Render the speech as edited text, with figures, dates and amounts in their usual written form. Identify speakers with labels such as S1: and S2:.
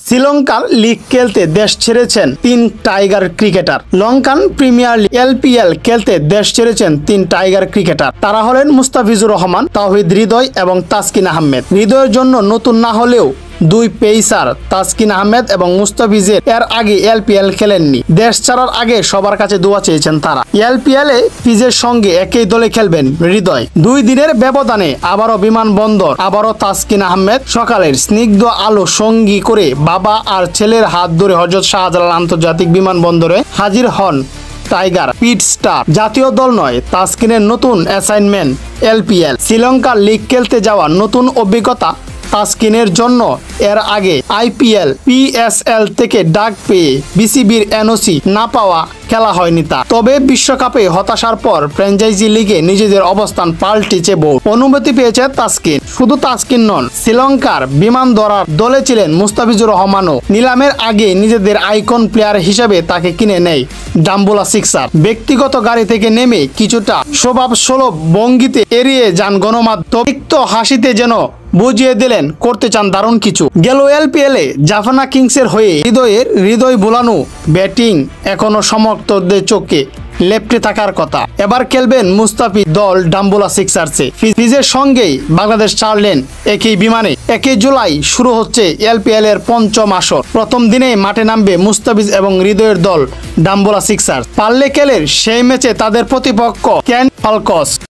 S1: শ্রীলঙ্কার লিগ খেলতে দেশ ছেড়েছেন 3 tiger cricketer. Lankan premier league LPL খেলতে দেশ ছেড়েছেন 3 টাইগার ক্রিকেটার। তারা হলেন মুস্তাফিজুর রহমান, তাওহিদ হৃদয় এবং তাসকিন আহমেদ। হৃদয়ের জন্য নতুন না হলেও 2 পেসার তাসকিন আহমেদ এবং মুস্তাফিজের এর আগে এলপিএল খেলেননি। দেশ ছাড়ার আগে সবার কাছে দোয়া চেয়েছেন তারা। এলপিএল এ ফিজের সঙ্গে একই দলে খেলবেন হৃদয়। 2 দিনের ব্যবধানে আবারও বিমানবন্দর, আবারও তাসকিন আহমেদ। সকালের স্নিগ্ধ আলো সঙ্গী করে বাবা আর ছেলের হাত ধরে হযরত শাহজালাল আন্তর্জাতিক বিমানবন্দরে হাজির হন টাইগার পিট স্টার। জাতীয় দল নয়, তাসকিনের নতুন অ্যাসাইনমেন্ট এলপিএল। শ্রীলঙ্কার লিগ খেলতে যাওয়া নতুন অভিজ্ঞতা তাসকিনের জন্য। এর আগে আইপিএল, পিএসএল থেকে ডাক পেয়ে বিসিবির এনওসি না পাওয়া খেলা হয়নি তার। তবে বিশ্বকাপে হতাশার পর ফ্র্যাঞ্চাইজি লিগে নিজেদের অবস্থান পাল্টেছে বহু। অনুমতি পেয়েছে তাসকিন। শুধু তাসকিন নন, শ্রীলঙ্কার বিমান ধরার দলে ছিলেন মুস্তাফিজুর রহমানও। নিলামের আগে নিজেদের আইকন প্লেয়ার হিসেবে তাকে কিনে নেয় ডাম্বুলা সিক্সার। ব্যক্তিগত গাড়ি থেকে নেমে কিছুটা স্বভাবসুলভ ভঙ্গিতে এড়িয়ে যান গণমাধ্যম। তিক্ত হাসিতে যেন বুঝিয়ে দিলেন করতে চান দারুণ কিছু। গেল এলপিএল এ জাফনা কিংসের হয়ে হৃদয় বোলানো ব্যাটিং এখনো সমর্থকদের চোখে লেপ্টে থাকার কথা। এবার খেলবেন মুস্তাফিজ দল ডাম্বুলা সিক্সার্সে। ফিজের সঙ্গেই বাংলাদেশ ছাড়লেন একই বিমানে। 1 জুলাই শুরু হচ্ছে এলপিএল এর 5ম আসর। প্রথম দিনেই মাঠে নামবে মুস্তাফিজ এবং হৃদয়ের দল ডাম্বুলা সিক্সার্স। পারলে খেলের সেই ম্যাচে তাদের প্রতিপক্ষ কেন ফালকস।